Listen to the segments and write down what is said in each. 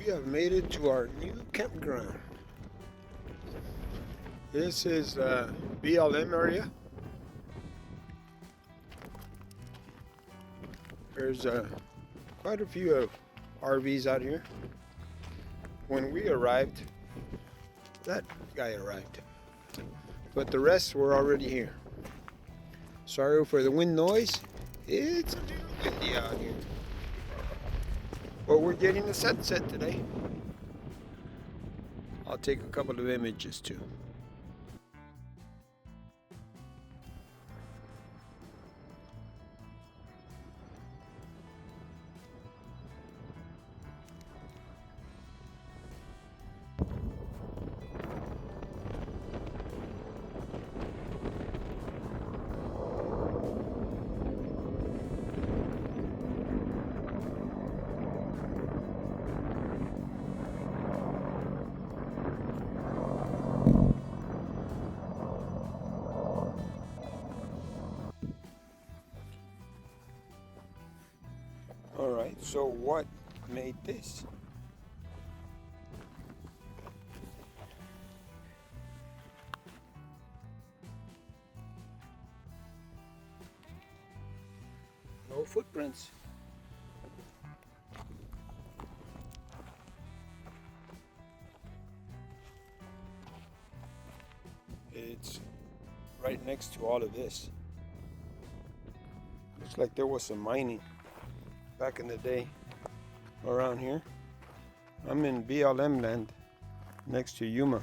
have made it to our new campground. This is BLM area. There's quite a few RVs out here. When we arrived, that guy arrived, but the rest were already here. Sorry for the wind noise. It's a little windy out here. But we're getting the sunset today. I'll take a couple of images too. Alright, so what made this? No footprints. It's right next to all of this. Looks like there was some mining back in the day around here. I'm in BLM land next to Yuma.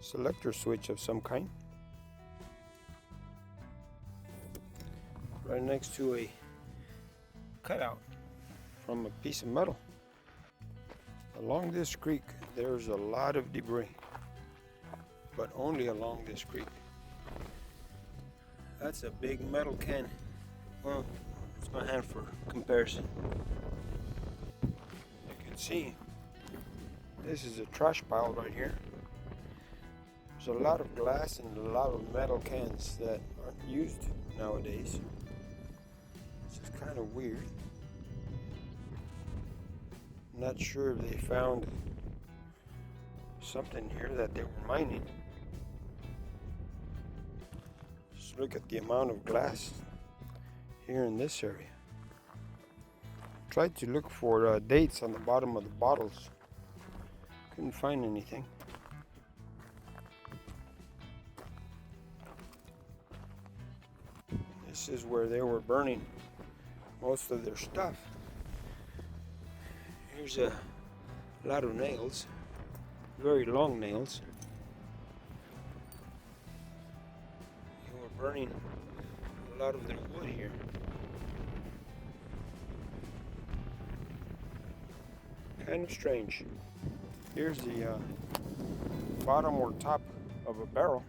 Selector switch of some kind. Right next to a cutout from a piece of metal. Along this creek there's a lot of debris, but only along this creek. That's a big metal can. Well, it's my hand for comparison. You can see this is a trash pile right here. There's a lot of glass and a lot of metal cans that aren't used nowadays. This is kind of weird. I'm not sure if they found something here that they were mining. Just look at the amount of glass here in this area. Tried to look for dates on the bottom of the bottles. Couldn't find anything. This is where they were burning most of their stuff. Here's a lot of nails, very long nails. They were burning a lot of their wood here. Kind of strange. Here's the bottom or top of a barrel.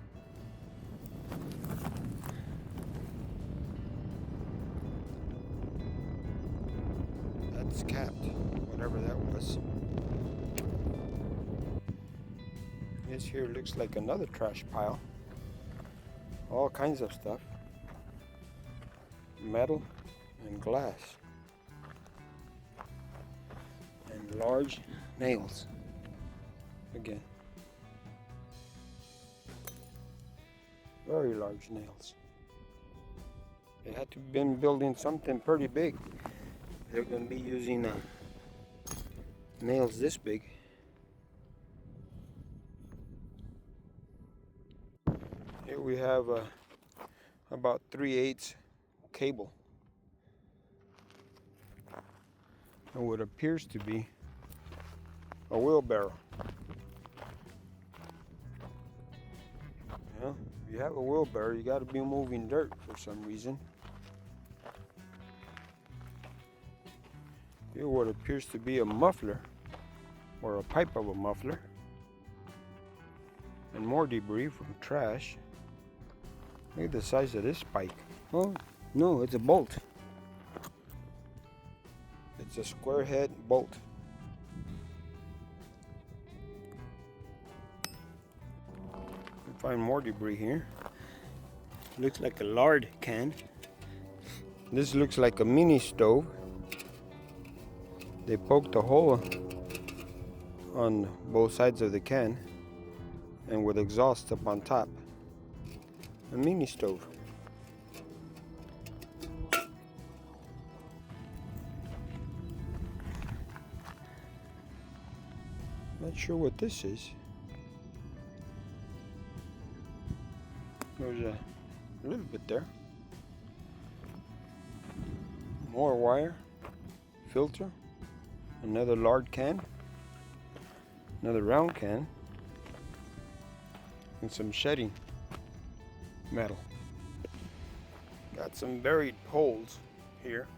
That's capped, whatever that was. This here looks like another trash pile. All kinds of stuff. Metal and glass. And large nails. Again. Very large nails. They had to have been building something pretty big. They're going to be using nails this big. Here we have about 3/8 cable. And what appears to be a wheelbarrow. Yeah, if you have a wheelbarrow, you got to be moving dirt for some reason. Here what appears to be a muffler, or a pipe of a muffler. And more debris from trash. Look at the size of this spike. Oh, no, it's a bolt. It's a square head bolt. You find more debris here. Looks like a lard can. This looks like a mini stove. They poked a hole on both sides of the can, and with exhaust up on top. A mini stove. Not sure what this is. There's a little bit there. More wire, filter, another large can, another round can, and some shedding metal. Got some buried holes here.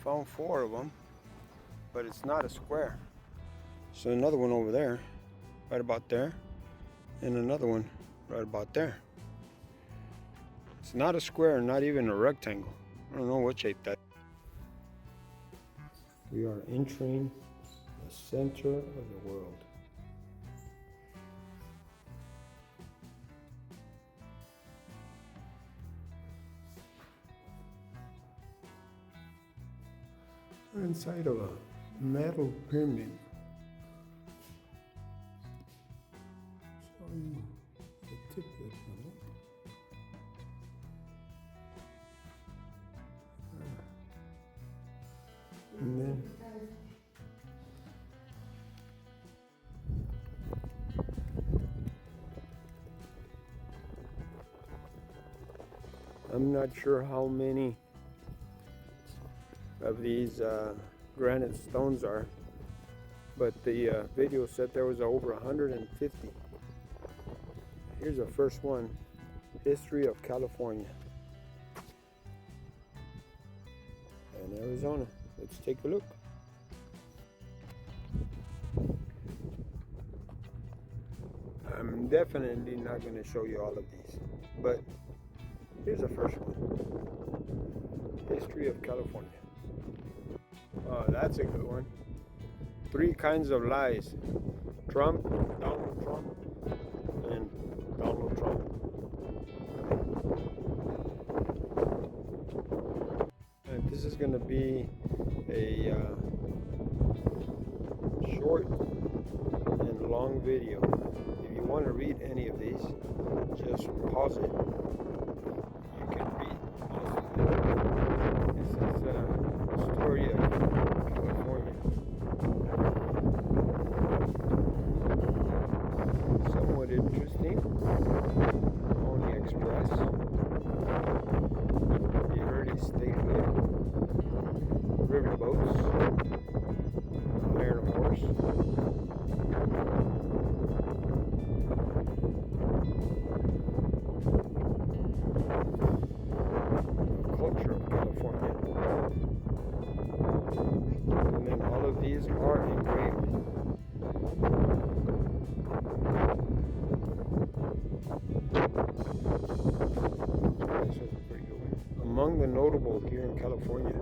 Found 4 of them, but it's not a square. So another one over there, right about there, and another one right about there. It's not a square, not even a rectangle. I don't know what shape that is. We are entering the center of the world. We're inside of a metal pyramid. Show you the tip of it. And then I'm not sure how many of these granite stones are, but the video said there was over 150. Here's the first one, History of California and Arizona. Let's take a look. I'm definitely not going to show you all of these, but here's the first one, History of California. Oh, that's a good one. 3 kinds of lies. Trump, Donald Trump, and Donald Trump. And this is going to be a short and long video. If you want to read any of these, just pause it. You can read most of it. This is the story of California. Somewhat interesting. Pony Express. The early statehood. Riverboats. Iron Horse. The culture of California. And then all of these are engraved. This is a pretty good one. Among the notable here in California.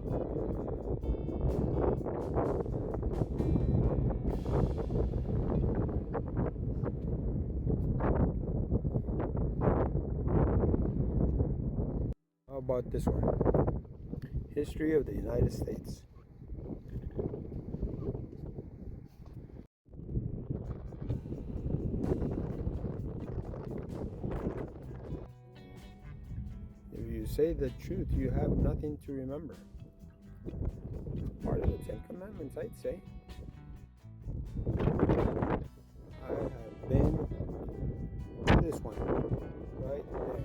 How about this one? History of the United States. If you say the truth, you have nothing to remember. Part of the 10 Commandments, I'd say. I have been to this one, right there.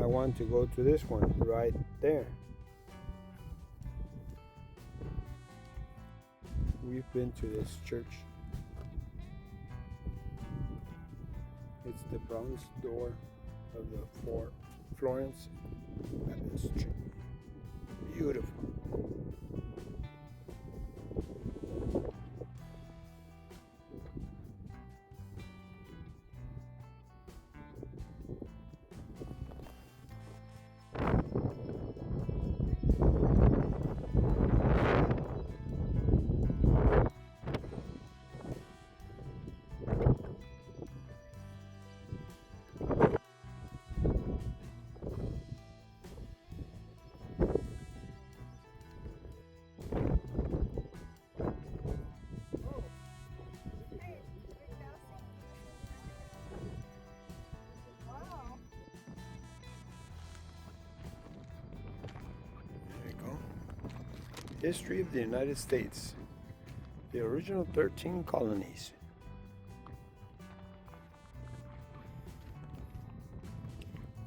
I want to go to this one, right there. We've been to this church. It's the bronze door of the Fort Florence Baptist Church. Beautiful. History of the United States. The original 13 colonies.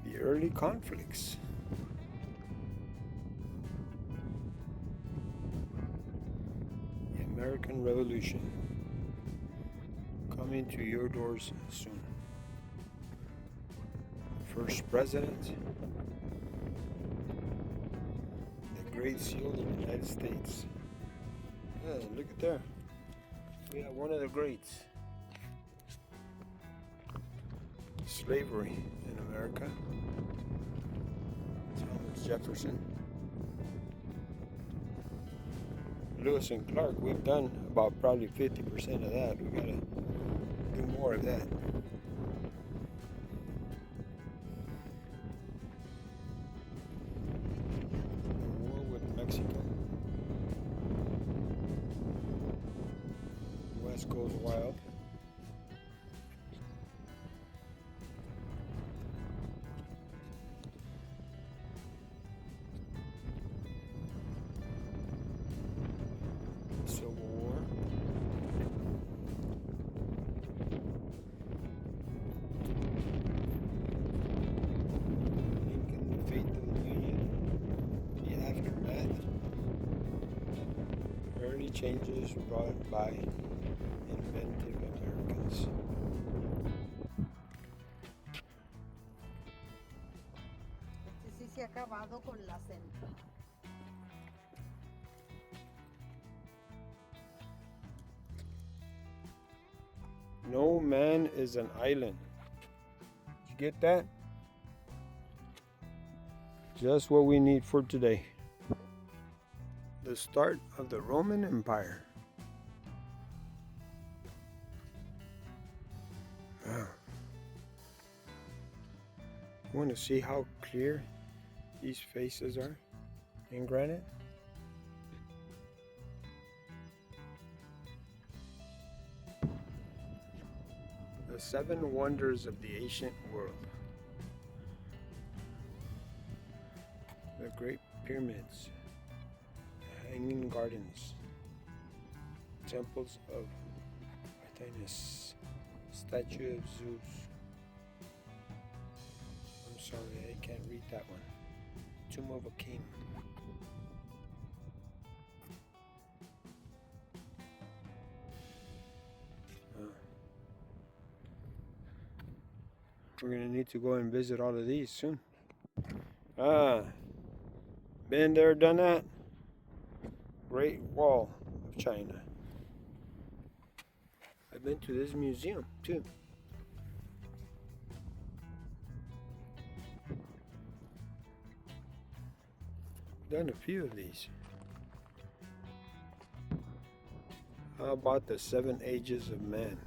The early conflicts. The American Revolution. Coming to your doors soon. The first president. The Great Seal of the United States. Yeah, look at there. We have one of the greats. Slavery in America. Thomas Jefferson. Lewis and Clark, we've done about probably 50% of that. We gotta do more of that. The war with Mexico. West goes wild. Civil War. Lincoln, the fate of the Union. The aftermath. Early changes brought by inventive Americans. Este sí se ha acabado con la No man is an island. Did you get that? Just what we need for today. The start of the Roman Empire. Wow. You want to see how clear these faces are in granite? The 7 wonders of the ancient world. The Great Pyramids, the Hanging Gardens, temples of Artemis, statue of Zeus. I'm sorry, I can't read that one. Tomb of a king. We're gonna need to go and visit all of these soon. Been there, done that. Great Wall of China. I've been to this museum too. Done a few of these. How about the 7 ages of man?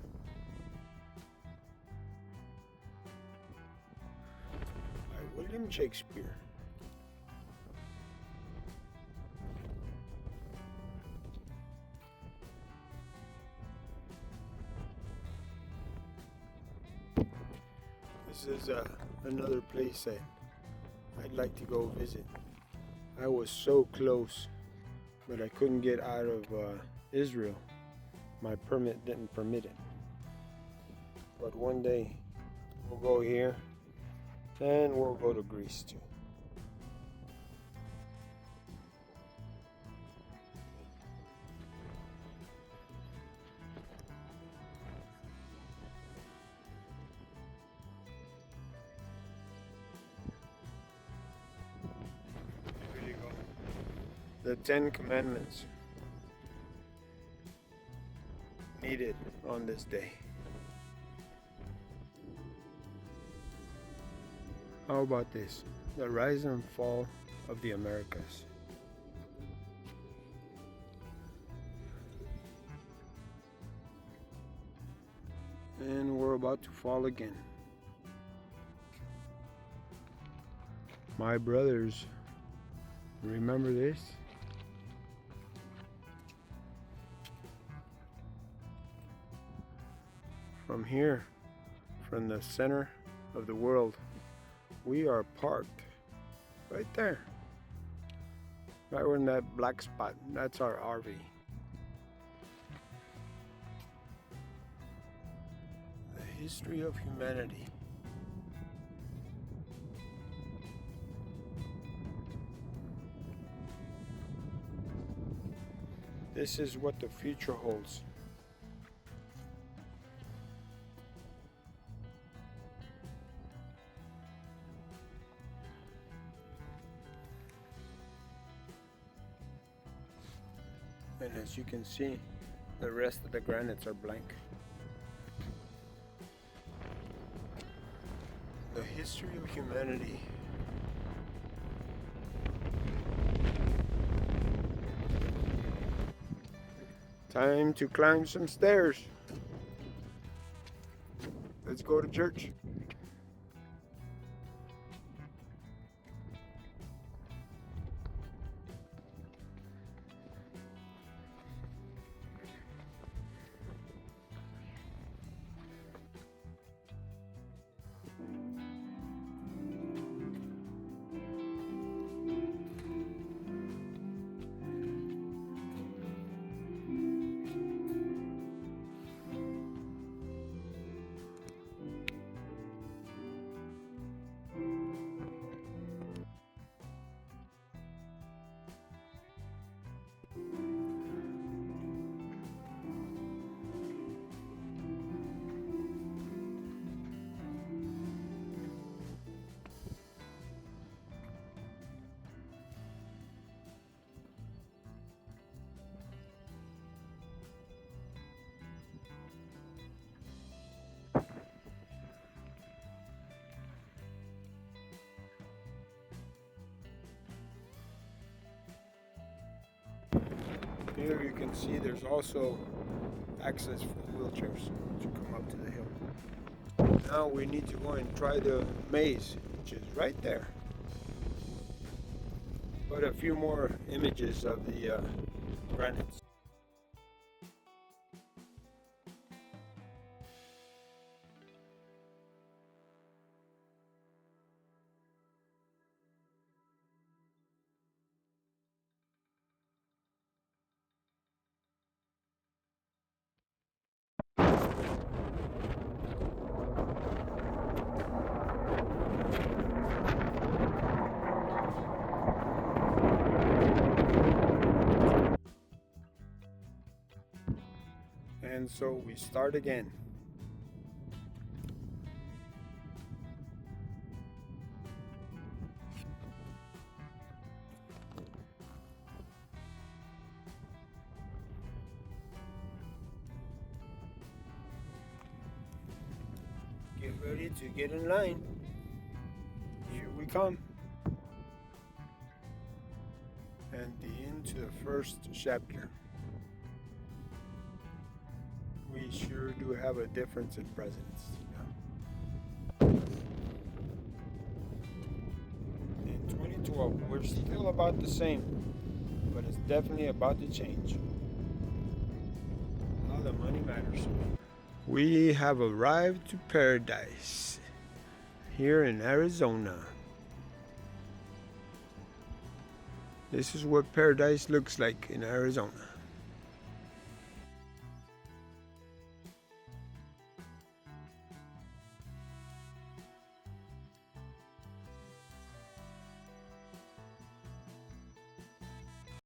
By William Shakespeare. This is another place that I'd like to go visit. I was so close, but I couldn't get out of Israel. My permit didn't permit it. But one day we'll go here, and we'll go to Greece too. Here you go. The 10 Commandments. Needed on this day. How about this? The rise and fall of the Americas. And we're about to fall again. My brothers, remember this? From here, from the center of the world, we are parked right there. Right in that black spot, that's our RV. The history of humanity. This is what the future holds. And as you can see, the rest of the granites are blank. The history of humanity. Time to climb some stairs. Let's go to church. Here you can see there's also access for wheelchairs to come up to the hill. Now we need to go and try the maze, which is right there. But a few more images of the granites. And so we start again. Get ready to get in line. Here we come. And the end to the first chapter. We sure do have a difference in presidents. In 2012, we're still about the same, but it's definitely about to change. All the money matters. We have arrived to paradise here in Arizona. This is what paradise looks like in Arizona.